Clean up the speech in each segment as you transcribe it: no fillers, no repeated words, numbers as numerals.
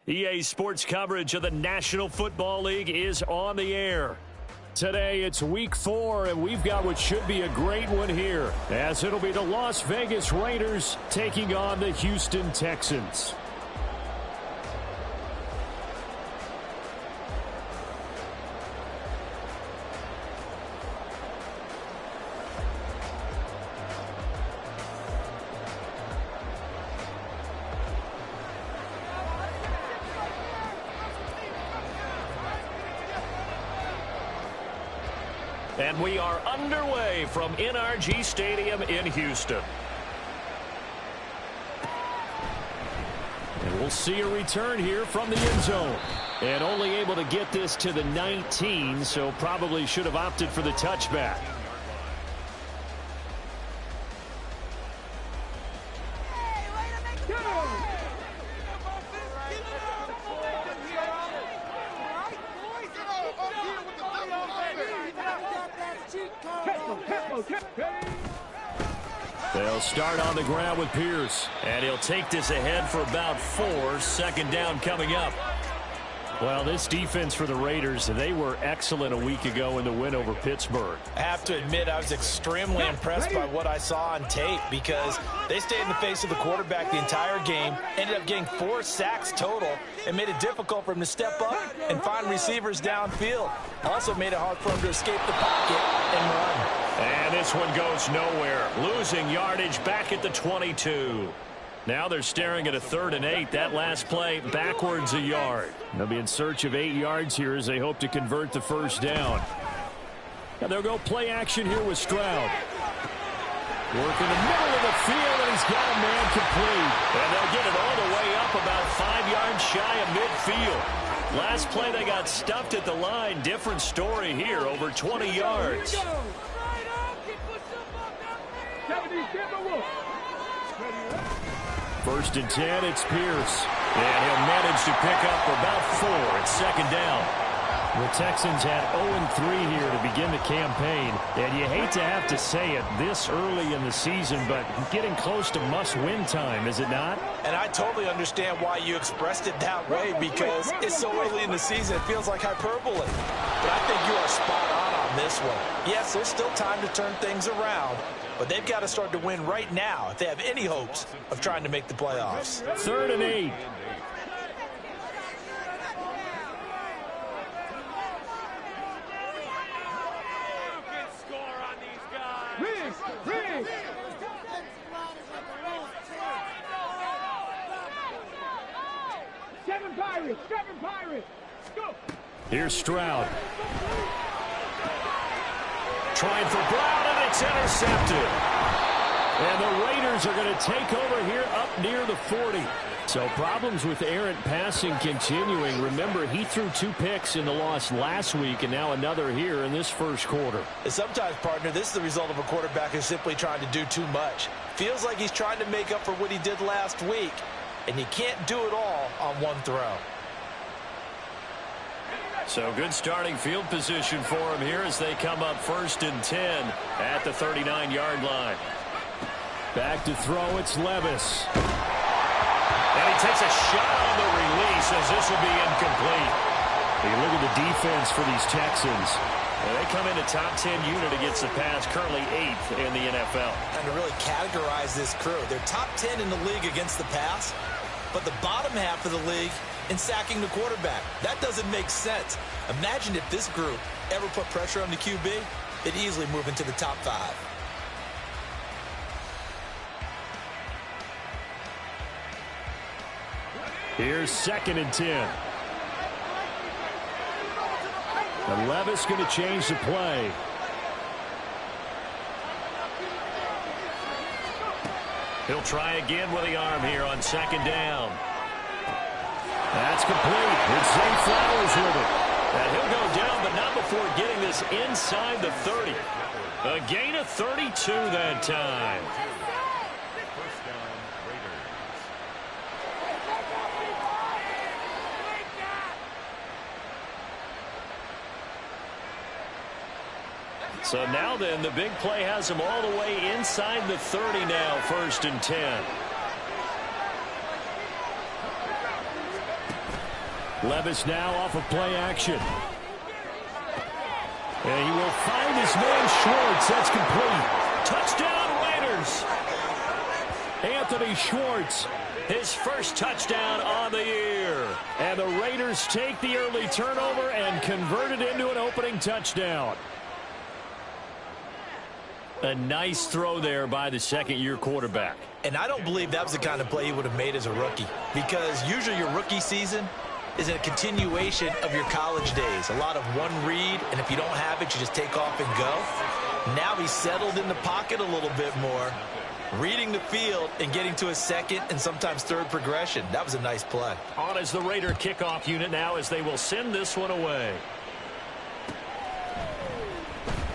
EA Sports coverage of the National Football League is on the air. Today, it's Week 4, and we've got what should be a great one here, as it'll be the Las Vegas Raiders taking on the Houston Texans. And we are underway from NRG Stadium in Houston. And we'll see a return here from the end zone. And only able to get this to the 19, so probably should have opted for the touchback. They'll start on the ground with Pierce. And he'll take this ahead for about 4. Second down coming up. Well, this defense for the Raiders, they were excellent a week ago in the win over Pittsburgh. I have to admit, I was extremely impressed by what I saw on tape because they stayed in the face of the quarterback the entire game, ended up getting 4 sacks total, and made it difficult for him to step up and find receivers downfield. Also made it hard for him to escape the pocket and run. And this one goes nowhere. Losing yardage back at the 22. Now they're staring at a 3rd and 8. That last play backwards a yard. They'll be in search of 8 yards here as they hope to convert the first down. Now they'll go play action here with Stroud. Work in the middle of the field, and he's got a man complete. And they'll get it all the way up about 5 yards shy of midfield. Last play they got stuffed at the line. Different story here, over 20 yards. First and 10, it's Pierce. And he'll manage to pick up about 4. It's second down. The Texans had 0-3 here to begin the campaign. And you hate to have to say it this early in the season, but getting close to must-win time, is it not? And I totally understand why you expressed it that way, because it's so early in the season, it feels like hyperbole. But I think you are spot on this one. Yes, there's still time to turn things around, but they've got to start to win right now if they have any hopes of trying to make the playoffs. 3rd and 8. Seven Pirates, go! Here's Stroud. Trying for Brown, and it's intercepted. And the Raiders are going to take over here up near the 40. So problems with errant passing continuing. Remember, he threw 2 picks in the loss last week, and now another here in this first quarter. And sometimes, partner, this is the result of a quarterback who's simply trying to do too much. Feels like he's trying to make up for what he did last week, and you can't do it all on one throw. So good starting field position for him here as they come up 1st and 10 at the 39-yard line. Back to throw, it's Levis. And he takes a shot on the release as this will be incomplete. You look at the defense for these Texans. And they come into top 10 unit against the pass, currently 8th in the NFL. And to really categorize this crew, they're top 10 in the league against the pass, but the bottom half of the league in sacking the quarterback. That doesn't make sense. Imagine if this group ever put pressure on the QB, they'd easily move into the top 5. Here's 2nd and 10. And Levis going to change the play. He'll try again with the arm here on 2nd down. That's complete. It's Zay Flowers with it. And he'll go down, but not before getting this inside the 30. A gain of 32 that time. So now then, the big play has him all the way inside the 30 now, 1st and 10. Levis now off of play action. And he will find his man Schwartz. That's complete. Touchdown Raiders. Anthony Schwartz, his first touchdown on the year. And the Raiders take the early turnover and convert it into an opening touchdown. A nice throw there by the second-year quarterback. And I don't believe that was the kind of play he would have made as a rookie, because usually your rookie season is a continuation of your college days. A lot of one read, and if you don't have it, you just take off and go. Now he's settled in the pocket a little bit more, reading the field and getting to a second and sometimes third progression. That was a nice play. On as the Raider kickoff unit now as they will send this one away.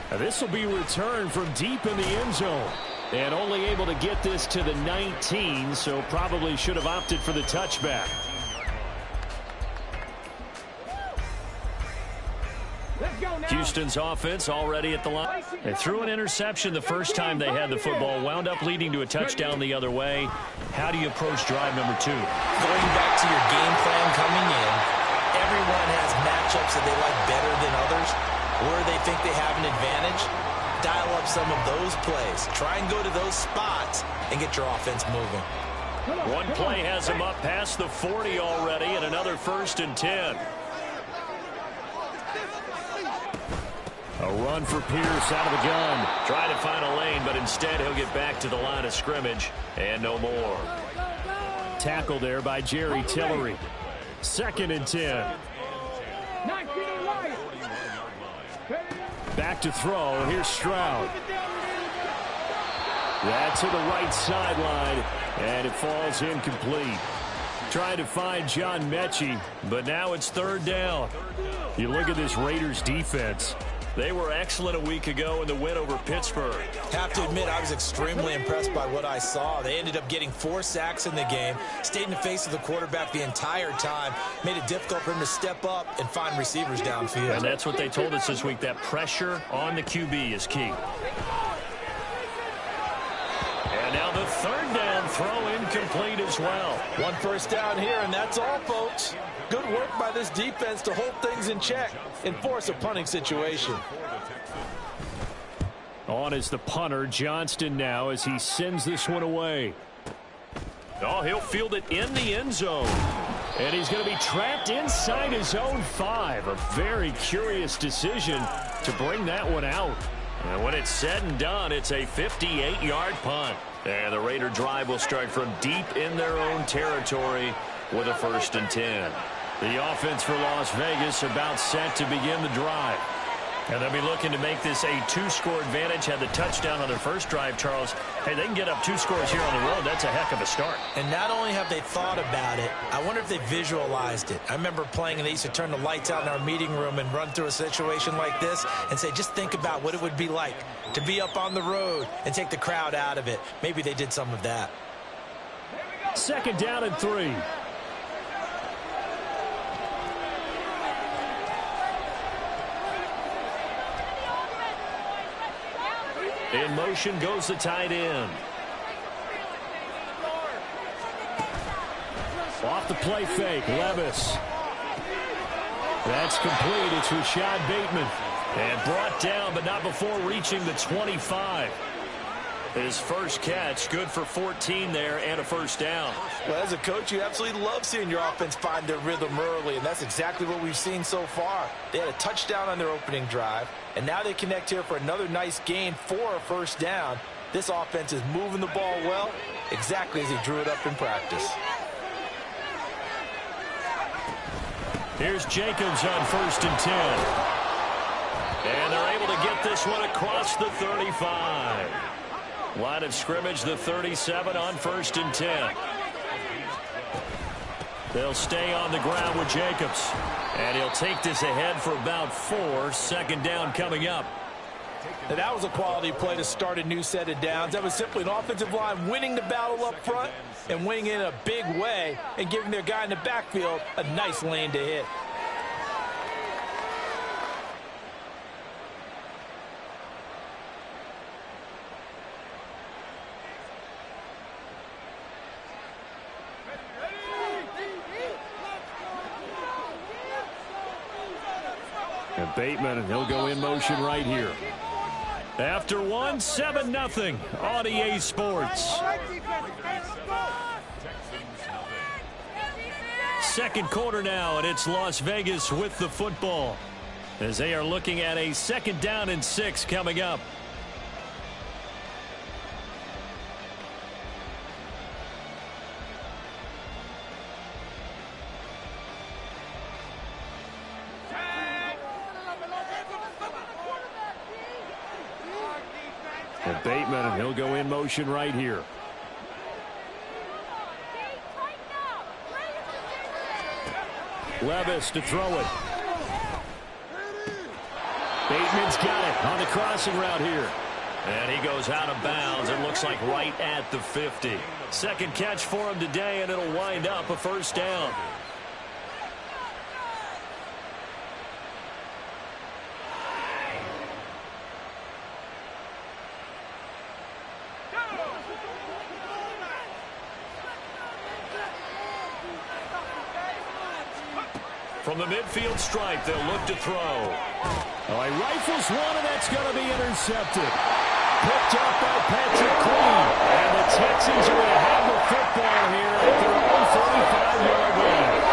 Now this will be returned from deep in the end zone. And only able to get this to the 19, so probably should have opted for the touchback. Houston's offense already at the line. They threw an interception the first time they had the football, wound up leading to a touchdown the other way. How do you approach drive number 2? Going back to your game plan coming in, everyone has matchups that they like better than others, where they think they have an advantage. Dial up some of those plays. Try and go to those spots and get your offense moving. One play has him up past the 40 already, and another 1st and 10. A run for Pierce out of the gun. Try to find a lane, but instead he'll get back to the line of scrimmage, and no more. Tackle there by Jerry Tillery. 2nd and 10. Back to throw. Here's Stroud. That's to the right sideline, and it falls incomplete. Trying to find John Mechie, but now it's 3rd down. You look at this Raiders defense. They were excellent a week ago in the win over Pittsburgh. Have to admit, I was extremely impressed by what I saw. They ended up getting 4 sacks in the game, stayed in the face of the quarterback the entire time, made it difficult for him to step up and find receivers downfield. And that's what they told us this week, that pressure on the QB is key. And now the 3rd down throw incomplete as well. 1 first down here, and that's all, folks. Good work by this defense to hold things in check and force a punting situation. On is the punter, Johnston, now as he sends this one away. Oh, he'll field it in the end zone. And he's going to be trapped inside his own 5. A very curious decision to bring that one out. And when it's said and done, it's a 58-yard punt. And the Raider drive will start from deep in their own territory with a 1st and 10. The offense for Las Vegas about set to begin the drive. And they'll be looking to make this a 2-score advantage. Had the touchdown on their first drive, Charles. Hey, they can get up 2 scores here on the road. That's a heck of a start. And not only have they thought about it, I wonder if they visualized it. I remember playing, and they used to turn the lights out in our meeting room and run through a situation like this and say, just think about what it would be like to be up on the road and take the crowd out of it. Maybe they did some of that. 2nd down and 3. In motion goes the tight end. Off the play fake, Levis. That's complete. It's Rashad Bateman. And brought down, but not before reaching the 25. His first catch, good for 14 there and a 1st down. Well, as a coach, you absolutely love seeing your offense find their rhythm early, and that's exactly what we've seen so far. They had a touchdown on their opening drive, and now they connect here for another nice gain for a 1st down. This offense is moving the ball well, exactly as he drew it up in practice. Here's Jacobs on 1st and 10. And they're able to get this one across the 35. Line of scrimmage, the 37 on 1st and 10. They'll stay on the ground with Jacobs. And he'll take this ahead for about 4. 2nd down coming up. Now, that was a quality play to start a new set of downs. That was simply an offensive line winning the battle up front and winning in a big way and giving their guy in the backfield a nice lane to hit. Bateman, and he'll go in motion right here. After one, 7-0 on EA Sports. Second quarter now, and it's Las Vegas with the football as they are looking at a 2nd down and 6 coming up. And Bateman, and he'll go in motion right here. Levis to throw it. Bateman's got it on the crossing route here. And he goes out of bounds. It looks like right at the 50. Second catch for him today, and it'll wind up a 1st down. From the midfield stripe, they'll look to throw. Oh, he rifles one, and that's going to be intercepted. Picked up by Patrick Queen. And the Texans are going to have the football here at their own 45-yard line.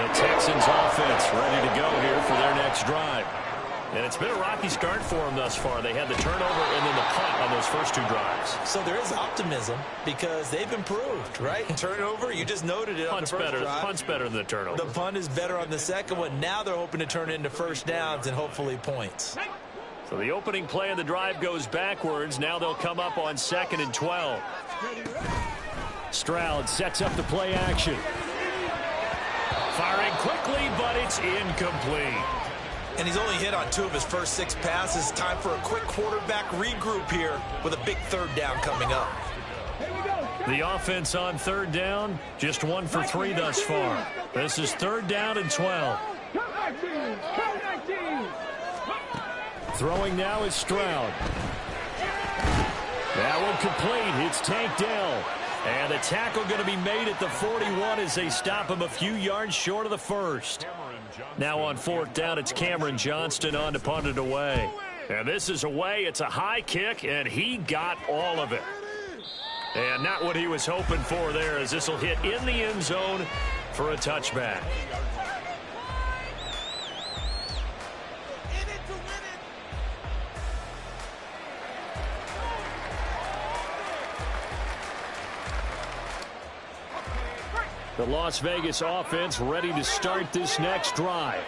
The Texans offense ready to go here for their next drive. And it's been a rocky start for them thus far. They had the turnover and then the punt on those first 2 drives. So there is optimism because they've improved, right? Turnover, you just noted it on the first drive. Punt's better than the turnover. The punt is better on the second one. Now they're hoping to turn it into 1st downs and hopefully points. So the opening play of the drive goes backwards. Now they'll come up on 2nd and 12. Stroud sets up the play action. Firing quickly, but it's incomplete. And he's only hit on 2 of his first 6 passes. Time for a quick quarterback regroup here with a big 3rd down coming up. The offense on 3rd down, just 1 for 3 thus far. This is 3rd down and 12. Throwing now is Stroud. That one complete. It's Tank Dell. And the tackle going to be made at the 41 as they stop him a few yards short of the 1st. Now on 4th down, it's Cameron Johnston on to punt it away. And this is away. It's a high kick, and he got all of it. And not what he was hoping for there, as this will hit in the end zone for a touchback. The Las Vegas offense ready to start this next drive.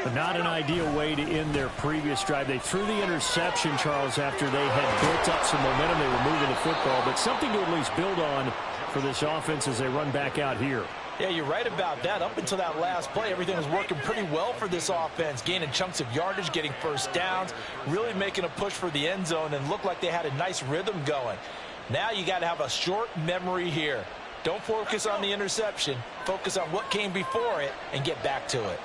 But not an ideal way to end their previous drive. They threw the interception, Charles, after they had built up some momentum. They were moving the football, but something to at least build on for this offense as they run back out here. Yeah, you're right about that. Up until that last play, everything was working pretty well for this offense, gaining chunks of yardage, getting 1st downs, really making a push for the end zone, and looked like they had a nice rhythm going. Now you got to have a short memory here. Don't focus on the interception. Focus on what came before it and get back to it.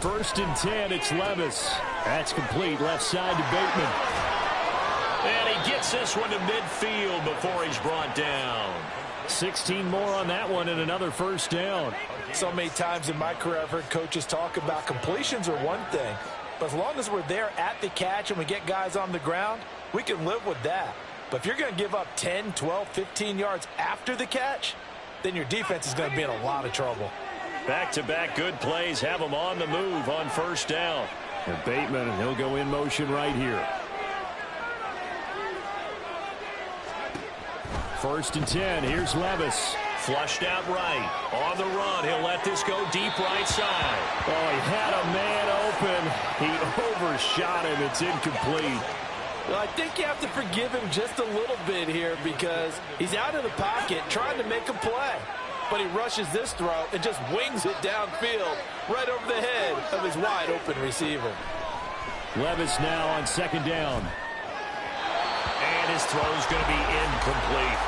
First and 10, it's Levis. That's complete, left side to Bateman. And he gets this one to midfield before he's brought down. 16 more on that one and another 1st down. So many times in my career I've heard coaches talk about completions are one thing. But as long as we're there at the catch and we get guys on the ground, we can live with that. But if you're going to give up 10, 12, 15 yards after the catch, then your defense is going to be in a lot of trouble. Back-to-back good plays have him on the move on 1st down. And Bateman, and he'll go in motion right here. 1st and 10. Here's Levis. Flushed out right. On the run. He'll let this go deep right side. Oh, he had a man open. He overshot him. It's incomplete. Well, I think you have to forgive him just a little bit here because he's out of the pocket trying to make a play. But he rushes this throw and just wings it downfield right over the head of his wide open receiver. Levis now on 2nd down. And his throw's going to be incomplete.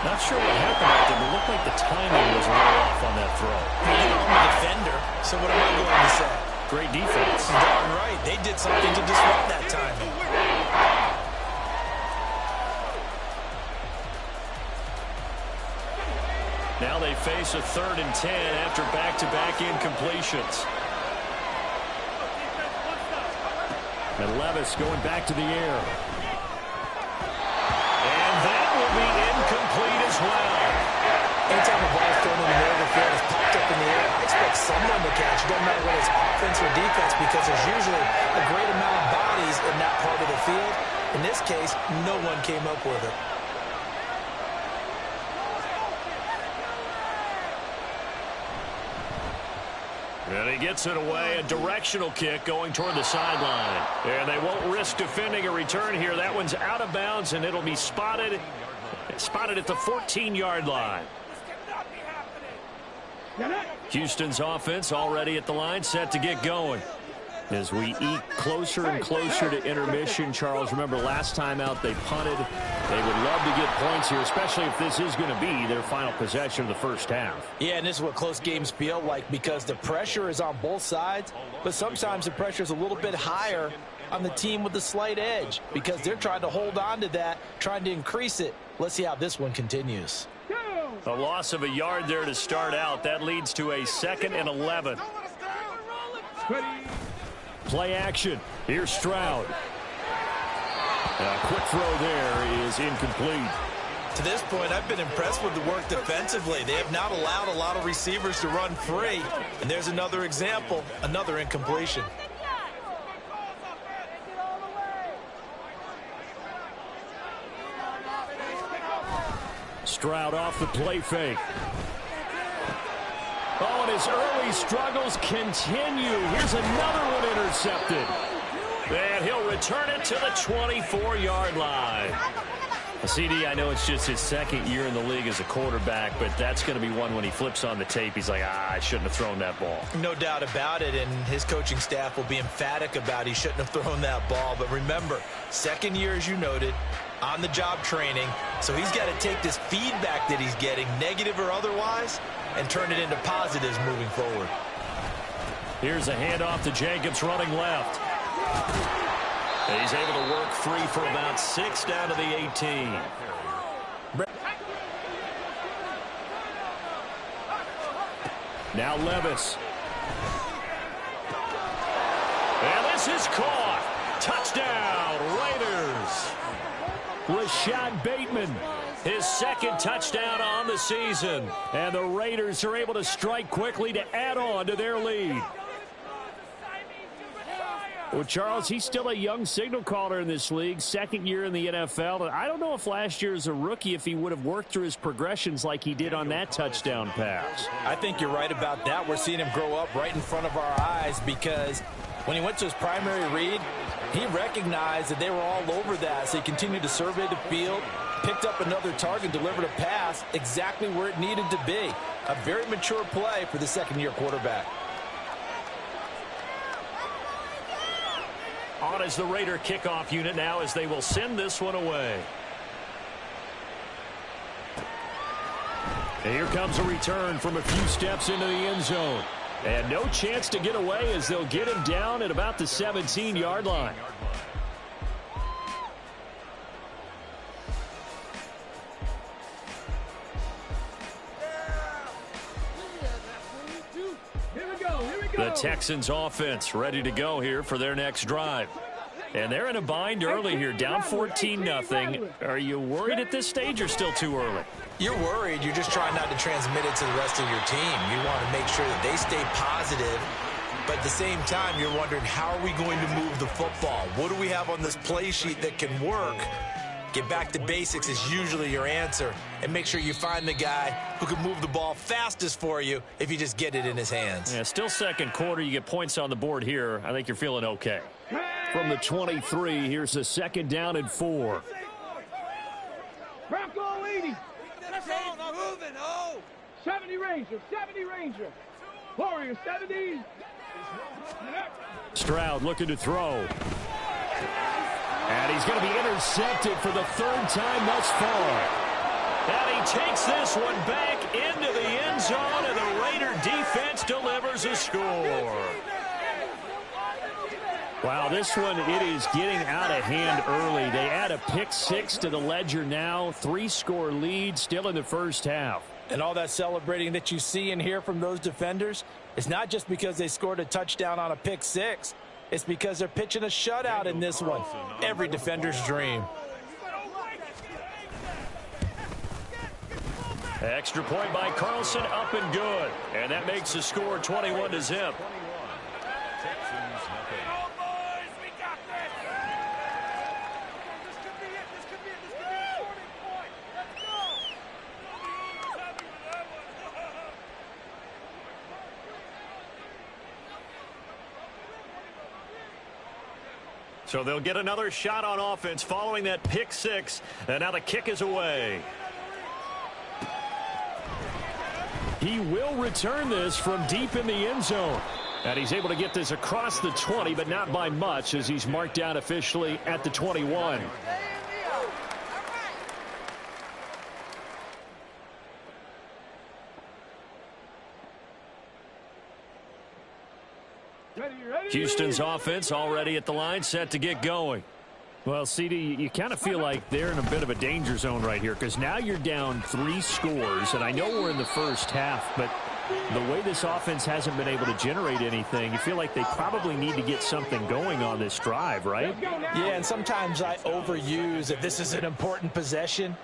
Not sure what happened out there, but it looked like the timing was a little off on that throw. I'm a defender, so what am I going to say? Great defense. Darn right. They did something to disrupt that timing. Now they face a 3rd and 10 after back-to-back incompletions. And Levis going back to the air. And that will be incomplete as well. Anytime the ball is thrown in the middle of the field, it's popped up in the air, I expect someone to catch. It doesn't matter whether it's offense or defense because there's usually a great amount of bodies in that part of the field. In this case, no one came up with it. And he gets it away, a directional kick going toward the sideline. And they won't risk defending a return here. That one's out of bounds, and it'll be spotted at the 14-yard line. Houston's offense already at the line, set to get going. As we eke closer and closer to intermission, Charles, remember last time out they punted. They would love to get points here, especially if this is going to be their final possession of the first half. Yeah, and this is what close games feel like because the pressure is on both sides, but sometimes the pressure is a little bit higher on the team with the slight edge because they're trying to hold on to that, trying to increase it. Let's see how this one continues. A loss of a yard there to start out. That leads to a 2nd and 11. Play action. Here's Stroud. A quick throw there is incomplete. To this point, I've been impressed with the work defensively. They have not allowed a lot of receivers to run free. And there's another example, another incompletion. Stroud off the play fake. Oh, and his early struggles continue. Here's another one intercepted. And he'll return it to the 24-yard line. CD, I know it's just his 2nd year in the league as a quarterback, but that's going to be one when he flips on the tape. He's like, I shouldn't have thrown that ball. No doubt about it, and his coaching staff will be emphatic about he shouldn't have thrown that ball. But remember, 2nd year, as you noted, on-the-job training, so he's got to take this feedback that he's getting, negative or otherwise, and turn it into positives moving forward. Here's a handoff to Jacobs running left. And he's able to work free for about 6 down to the 18. Now Levis. And this is caught. Touchdown, Raiders. Rashad Bateman, his 2nd touchdown on the season. And the Raiders are able to strike quickly to add on to their lead. Well, Charles, he's still a young signal caller in this league, 2nd year in the NFL. And I don't know if last year as a rookie, if he would have worked through his progressions like he did on that touchdown pass. I think you're right about that. We're seeing him grow up right in front of our eyes because when he went to his primary read, he recognized that they were all over that. So he continued to survey the field, picked up another target, delivered a pass exactly where it needed to be. A very mature play for the 2nd-year quarterback. On is the Raider kickoff unit now as they will send this one away. And here comes a return from a few steps into the end zone. And no chance to get away as they'll get him down at about the 17-yard line. The Texans offense ready to go here for their next drive. And they're in a bind early here, down 14-0. Are you worried at this stage or still too early? You're worried. You're just trying not to transmit it to the rest of your team. You want to make sure that they stay positive. But at the same time, you're wondering, how are we going to move the football? What do we have on this play sheet that can work? Get back to basics is usually your answer. And make sure you find the guy who can move the ball fastest for you if you just get it in his hands. Yeah, still 2nd quarter. You get points on the board here. I think you're feeling okay. From the 23, here's a 2nd down and 4. Bronco 80. 70 Ranger. 70 Ranger. Warrior 70. Stroud looking to throw. And he's going to be intercepted for the 3rd time thus far. And he takes this one back into the end zone, and the Raider defense delivers a score. Wow, this one, it is getting out of hand early. They add a pick 6 to the ledger now, 3-score lead still in the first half. And all that celebrating that you see and hear from those defenders is not just because they scored a touchdown on a pick six. It's because they're pitching a shutout in this one. Every defender's dream. Extra point by Carlson, up and good. And that makes the score 21-0. So they'll get another shot on offense following that pick six. And now the kick is away. He will return this from deep in the end zone. And he's able to get this across the 20, but not by much, as he's marked down officially at the 21. Houston's offense already at the line, set to get going. Well, CD, you kind of feel like they're in a bit of a danger zone right here, because now you're down 3 scores, and I know we're in the first half, but the way this offense hasn't been able to generate anything, you feel like they probably need to get something going on this drive, right? Yeah, and sometimes I overuse that this is an important possession.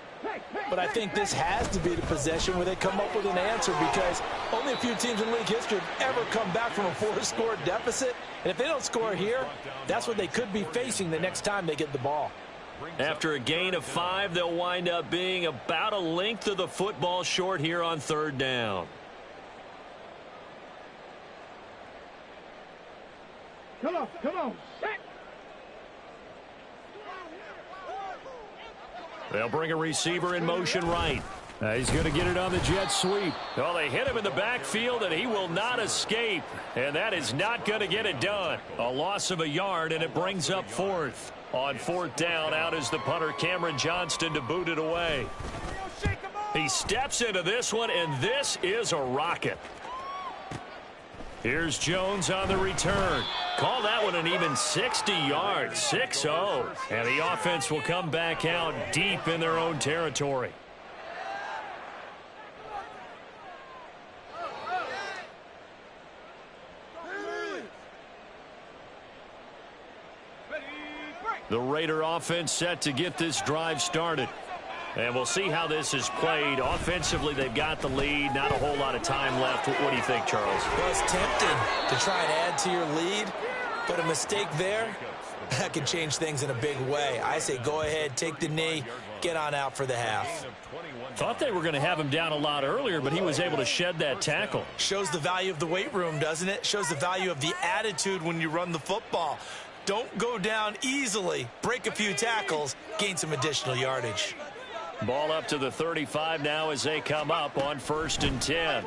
But I think this has to be the possession where they come up with an answer, because only a few teams in league history have ever come back from a 4-score deficit. And if they don't score here, that's what they could be facing the next time they get the ball. After a gain of 5, they'll wind up being about a length of the football short here on 3rd down. Come on, set. They'll bring a receiver in motion right. He's going to get it on the jet sweep. Well, they hit him in the backfield, and he will not escape. And that is not going to get it done. A loss of a yard, and it brings up 4th. On 4th down, out is the punter, Cameron Johnston, to boot it away. He steps into this one, and this is a rocket. Here's Jones on the return. Call that one an even 60 yards, 6-0. And the offense will come back out deep in their own territory. The Raider offense set to get this drive started. And we'll see how this is played. Offensively, they've got the lead. Not a whole lot of time left. What do you think, Charles? Well, it's tempting to try and add to your lead, but a mistake there, that can change things in a big way. I say go ahead, take the knee, get on out for the half. Thought they were going to have him down a lot earlier, but he was able to shed that tackle. Shows the value of the weight room, doesn't it? Shows the value of the attitude when you run the football. Don't go down easily. Break a few tackles, gain some additional yardage. Ball up to the 35 now as they come up on 1st and 10.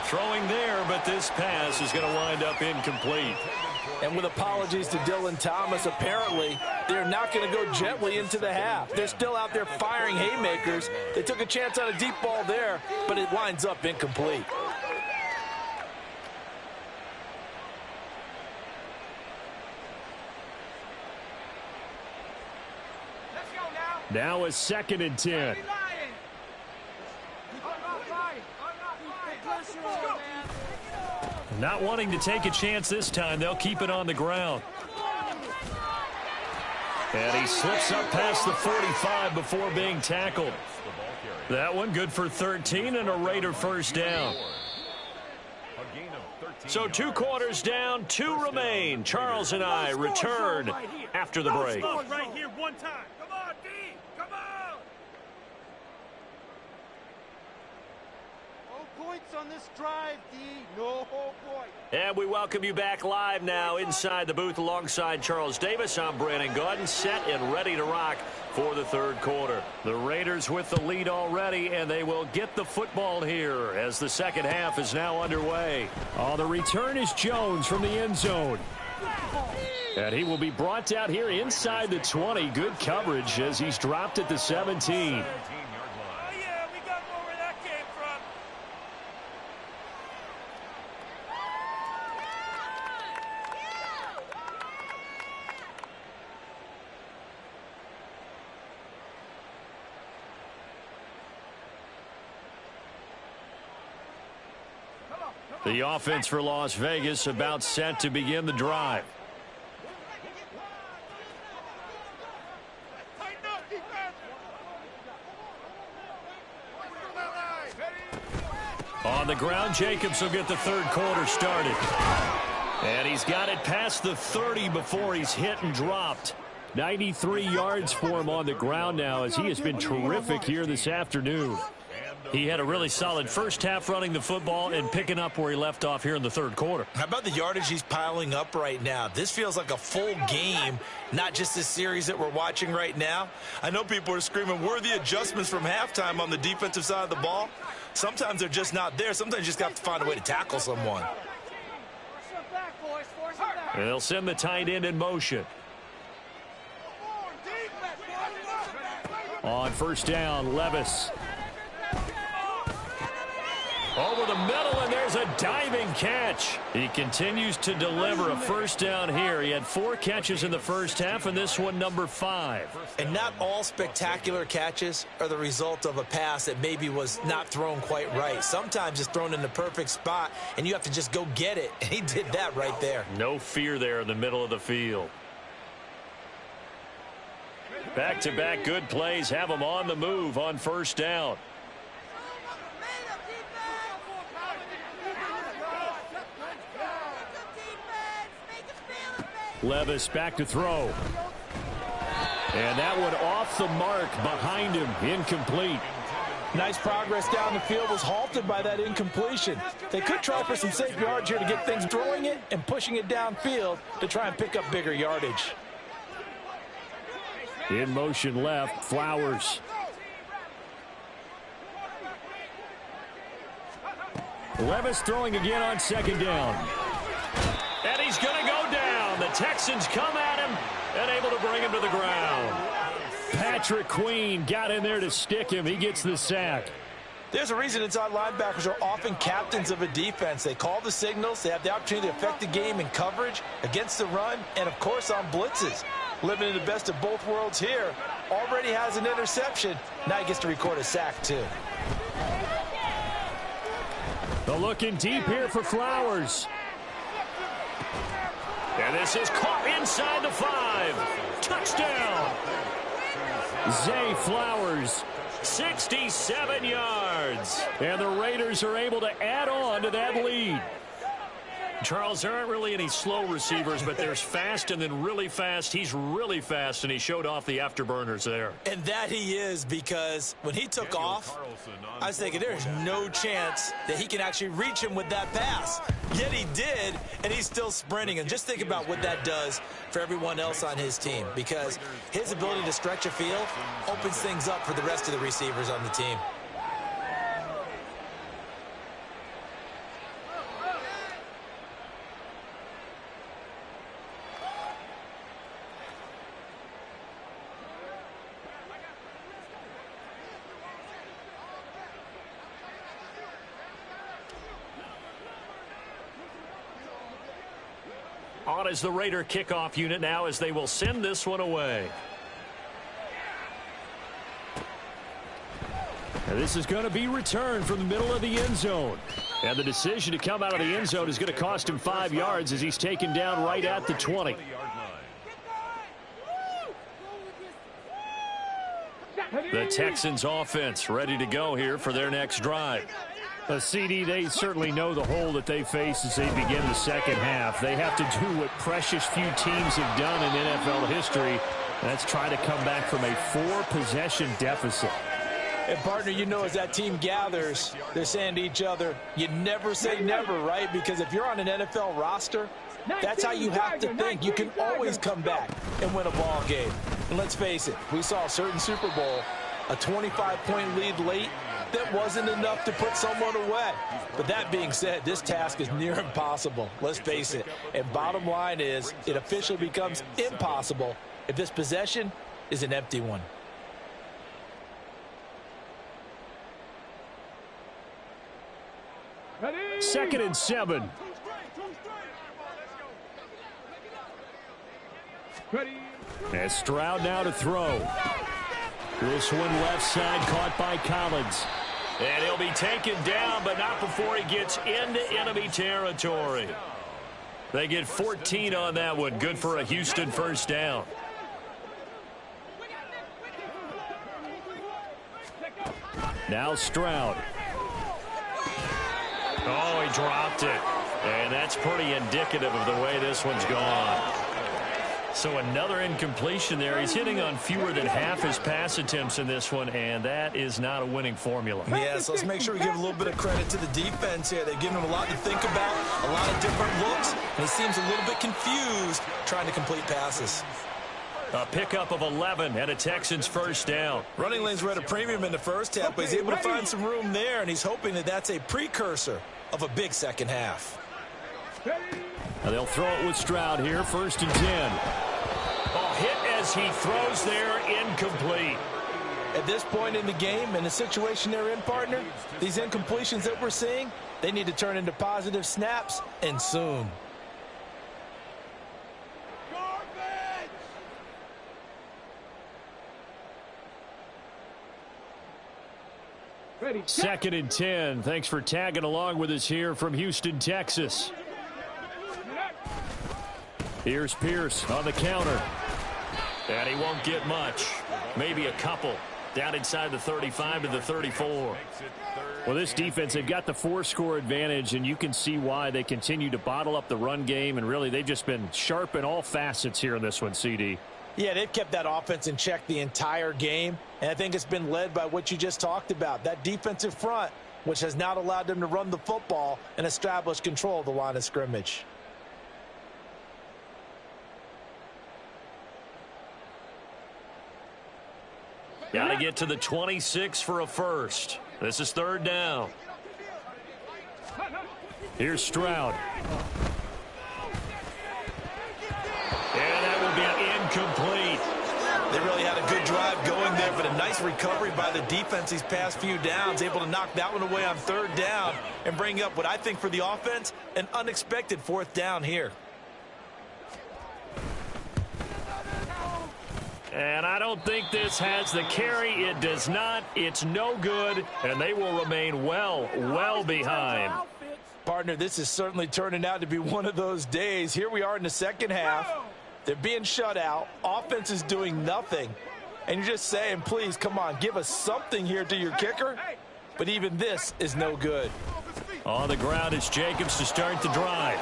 Throwing there, but this pass is going to wind up incomplete. And with apologies to Dylan Thomas, apparently they're not going to go gently into the half. They're still out there firing haymakers. They took a chance on a deep ball there, but it winds up incomplete. Now a 2nd and 10. Not wanting to take a chance this time, they'll keep it on the ground. And he slips up past the 45 before being tackled. That one good for 13 and a Raider 1st down. So 2 quarters down, 2 remain. Charles and I return after the break. Right here, one time. Come on, D. Come on. No points on this drive, D. No point. And we welcome you back live now inside the booth alongside Charles Davis. I'm Brandon Gordon, set and ready to rock for the 3rd quarter. The Raiders with the lead already, and they will get the football here as the 2nd half is now underway. Oh, the return is Jones from the end zone. And he will be brought down here inside the 20. Good coverage as he's dropped at the 17. The offense for Las Vegas about set to begin the drive. On the ground, Jacobs will get the third quarter started. And he's got it past the 30 before he's hit and dropped. 93 yards for him on the ground now, as he has been terrific here this afternoon. He had a really solid first half running the football and picking up where he left off here in the third quarter. How about the yardage he's piling up right now? This feels like a full game, not just this series that we're watching right now. I know people are screaming, where are the adjustments from halftime on the defensive side of the ball? Sometimes they're just not there. Sometimes you just have to find a way to tackle someone. And they'll send the tight end in motion. On first down, Levis. Over the middle, and there's a diving catch. He continues to deliver a first down here. He had 4 catches in the first half, and this one number 5. And not all spectacular catches are the result of a pass that maybe was not thrown quite right. Sometimes it's thrown in the perfect spot, and you have to just go get it. And he did that right there. No fear there in the middle of the field. Back-to-back good plays have him on the move on first down. Levis back to throw. And that one off the mark behind him, incomplete. Nice progress down the field, was halted by that incompletion. They could try for some safe yards here to get things, throwing it and pushing it downfield to try and pick up bigger yardage. In motion left, Flowers. Levis throwing again on second down. And he's going to go down. The Texans come at him and able to bring him to the ground. Patrick Queen got in there to stick him. He gets the sack. There's a reason inside linebackers are often captains of a defense. They call the signals. They have the opportunity to affect the game in coverage, against the run, and, of course, on blitzes. Living in the best of both worlds here. Already has an interception. Now he gets to record a sack, too. They're looking deep here for Flowers. And this is caught inside the 5. Touchdown. Zay Flowers, 67 yards. And the Raiders are able to add on to that lead. Charles, there aren't really any slow receivers, but there's fast and then really fast. He's really fast, and he showed off the afterburners there. And that he is, because when he took off, I was thinking there's no chance that he can actually reach him with that pass. Yet he did, and he's still sprinting. And just think about what that does for everyone else on his team, because his ability to stretch a field opens things up for the rest of the receivers on the team. On as the Raider kickoff unit now, as they will send this one away. And this is going to be returned from the middle of the end zone. And the decision to come out of the end zone is going to cost him 5 yards as he's taken down right at the 20. The Texans offense ready to go here for their next drive. CD, they certainly know the hole that they face as they begin the second half. They have to do what precious few teams have done in NFL history. That's try to come back from a 4-possession deficit. And, partner, you know, as that team gathers, they're saying to each other, you never say never, right? Because if you're on an NFL roster, that's how you have to think. You can always come back and win a ball game. And let's face it, we saw a certain Super Bowl, a 25-point lead late. That wasn't enough to put someone away. But that being said, this task is near impossible. Let's face it. And bottom line is, it officially becomes impossible if this possession is an empty one. Second and 7. And Stroud now to throw. This one left side caught by Collins. And he'll be taken down, but not before he gets into enemy territory. They get 14 on that one. Good for a Houston first down. Now Stroud. Oh, he dropped it. And that's pretty indicative of the way this one's gone. So another incompletion there. He's hitting on fewer than half his pass attempts in this one, and that is not a winning formula. Yeah, so let's make sure we give a little bit of credit to the defense here. They've given him a lot to think about, a lot of different looks, and he seems a little bit confused trying to complete passes. A pickup of 11 and a Texans first down. Running lanes were at a premium in the first half, but he's able to find some room there, and he's hoping that that's a precursor of a big second half. And they'll throw it with Stroud here, 1st and 10. Oh, hit as he throws there, incomplete. At this point in the game, in the situation they're in, partner, these incompletions that we're seeing, they need to turn into positive snaps, and soon. Ready, 2nd and 10. Thanks for tagging along with us here from Houston, Texas. Here's Pierce on the counter. And he won't get much. Maybe a couple. Down inside the 35 to the 34. Well, this defense, they've got the 4-score advantage, and you can see why they continue to bottle up the run game, and really they've just been sharp in all facets here in this one, CD. Yeah, they've kept that offense in check the entire game, and I think it's been led by what you just talked about, that defensive front, which has not allowed them to run the football and establish control of the line of scrimmage. Got to get to the 26 for a first. This is 3rd down. Here's Stroud. And that will be incomplete. They really had a good drive going there, but a nice recovery by the defense these past few downs, able to knock that one away on 3rd down and bring up what I think for the offense, an unexpected 4th down here. And I don't think this has the carry. It does not. It's no good, and they will remain well behind. Partner, this is certainly turning out to be one of those days. Here we are in the second half. They're being shut out. Offense is doing nothing. And you're just saying, please, come on, give us something here to your kicker. But even this is no good. On the ground is Jacobs to start the drive.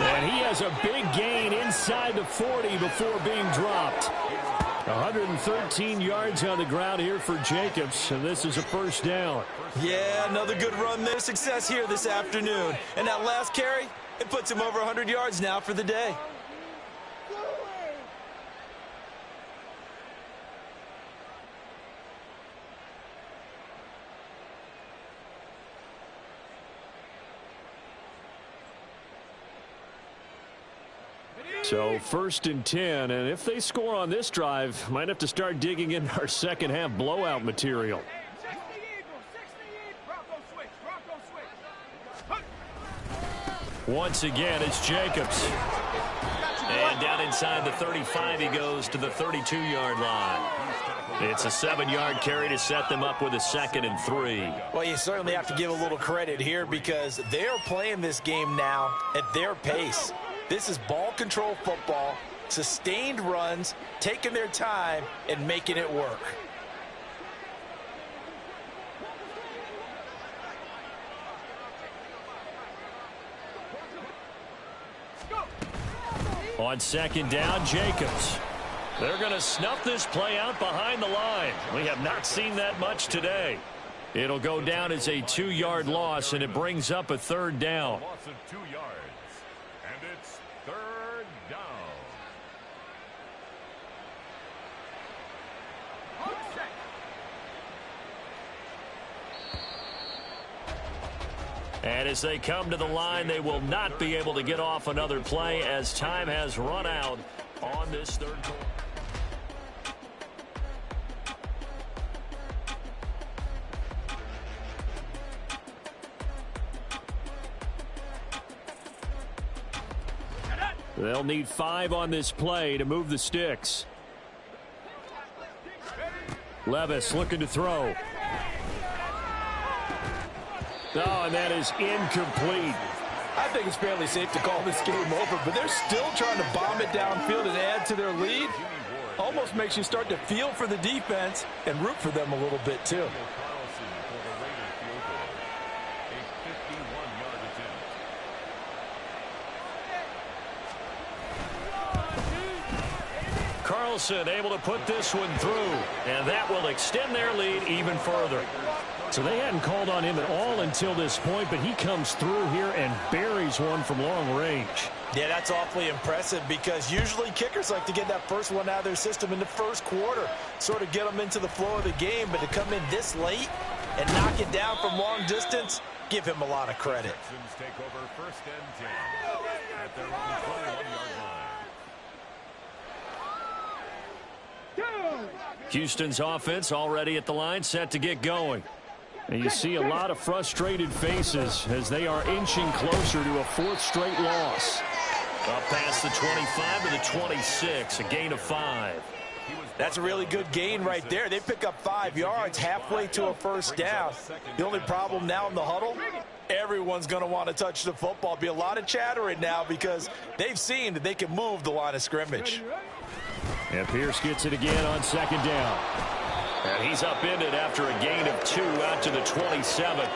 And he has a big gain inside the 40 before being dropped. 113 yards on the ground here for Jacobs, and this is a first down. Yeah, another good run there. Success here this afternoon. And that last carry, it puts him over 100 yards now for the day. So 1st and 10, and if they score on this drive, might have to start digging in our second half blowout material. Once again, it's Jacobs. And down inside the 35, he goes to the 32-yard line. It's a 7-yard carry to set them up with a 2nd and 3. Well, you certainly have to give a little credit here because they're playing this game now at their pace. This is ball control football, sustained runs, taking their time, and making it work. On 2nd down, Jacobs. They're going to snuff this play out behind the line. We have not seen that much today. It'll go down as a 2-yard loss, and it brings up a 3rd down. Loss of 2 yards. And it's 3rd down. And as they come to the line, they will not be able to get off another play as time has run out on this 3rd quarter. They'll need 5 on this play to move the sticks. Levis looking to throw. Oh, and that is incomplete. I think it's fairly safe to call this game over, but they're still trying to bomb it downfield and add to their lead. Almost makes you start to feel for the defense and root for them a little bit, too. Carlson able to put this one through, and that will extend their lead even further. So they hadn't called on him at all until this point, but he comes through here and buries one from long range. Yeah, that's awfully impressive because usually kickers like to get that first one out of their system in the first quarter, sort of get them into the flow of the game, but to come in this late and knock it down from long distance, give him a lot of credit. Texans take over first and 10 at their own 21-yard line. Houston's offense already at the line, set to get going. And you see a lot of frustrated faces as they are inching closer to a fourth straight loss. Up past the 25 to the 26, a gain of 5. That's a really good gain right there. They pick up 5 yards halfway to a first down. The only problem now in the huddle, everyone's going to want to touch the football. Be a lot of chattering now because they've seen that they can move the line of scrimmage. And Pierce gets it again on second down. And he's upended after a gain of 2 out to the 27.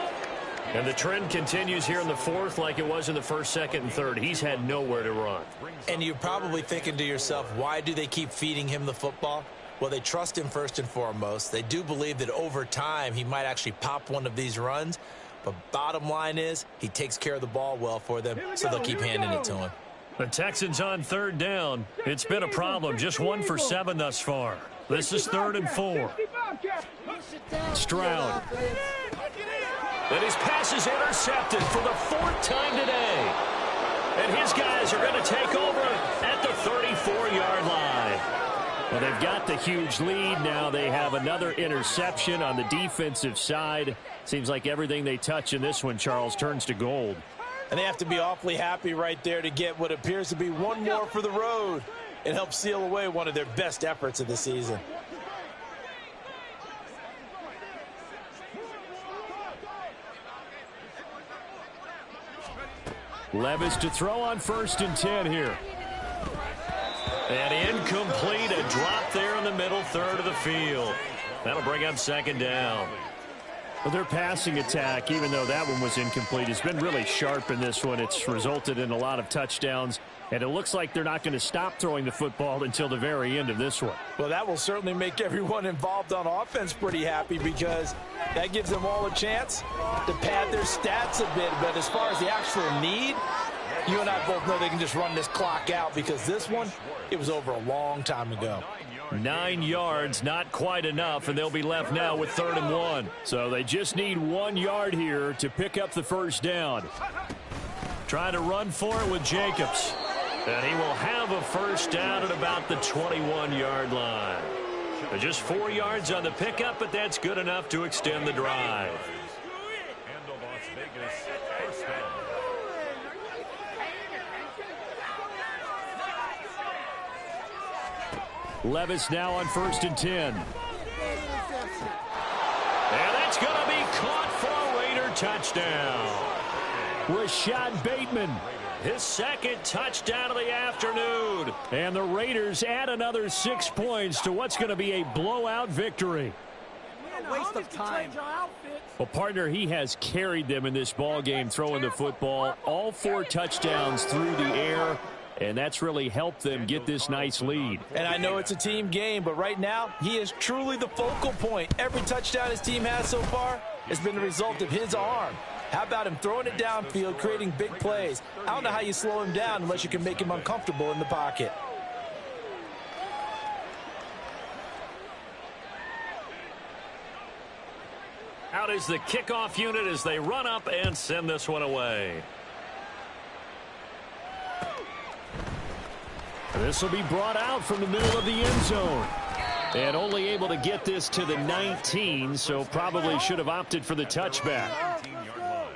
And the trend continues here in the fourth like it was in the first, second, and third. He's had nowhere to run. And you're probably thinking to yourself, why do they keep feeding him the football? Well, they trust him first and foremost. They do believe that over time he might actually pop one of these runs. But bottom line is he takes care of the ball well for them, so they'll keep handing it to him. The Texans on third down. It's been a problem. Just 1 for 7 thus far. This is 3rd and 4. Stroud. And his pass is intercepted for the 4th time today. And his guys are going to take over at the 34-yard line. Well, they've got the huge lead. Now they have another interception on the defensive side. Seems like everything they touch in this one, Charles, turns to gold. And they have to be awfully happy right there to get what appears to be one more for the road and help seal away one of their best efforts of the season. Levis to throw on 1st and 10 here. And incomplete, a drop there in the middle third of the field. That'll bring up 2nd down. Well, their passing attack, even though that one was incomplete, has been really sharp in this one. It's resulted in a lot of touchdowns, and it looks like they're not going to stop throwing the football until the very end of this one. Well, that will certainly make everyone involved on offense pretty happy because that gives them all a chance to pad their stats a bit. But as far as the actual need, you and I both know they can just run this clock out because this one, it was over a long time ago. 9 yards, not quite enough, and they'll be left now with 3rd and 1. So they just need 1 yard here to pick up the first down. Trying to run for it with Jacobs. And he will have a first down at about the 21-yard line. Just 4 yards on the pickup, but that's good enough to extend the drive. And the Las Vegas first down. Levis now on 1st and 10. And that's going to be caught for a Raider touchdown. Rashad Bateman, his 2nd touchdown of the afternoon. And the Raiders add another 6 points to what's going to be a blowout victory. Waste of time. Well, partner, he has carried them in this ball game throwing the football. All 4 touchdowns through the air. And that's really helped them get this nice lead. And I know it's a team game, but right now, he is truly the focal point. Every touchdown his team has so far has been the result of his arm. How about him throwing it downfield, creating big plays? I don't know how you slow him down unless you can make him uncomfortable in the pocket. Out is the kickoff unit as they run up and send this one away. This will be brought out from the middle of the end zone. And only able to get this to the 19, so probably should have opted for the touchback. 19-yard line.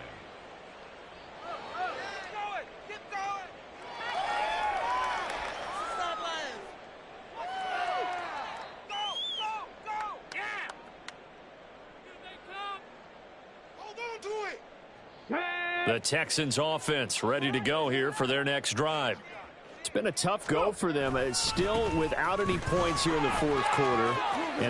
Hold on to it. The Texans offense ready to go here for their next drive. It's been a tough go for them. Still without any points here in the fourth quarter. And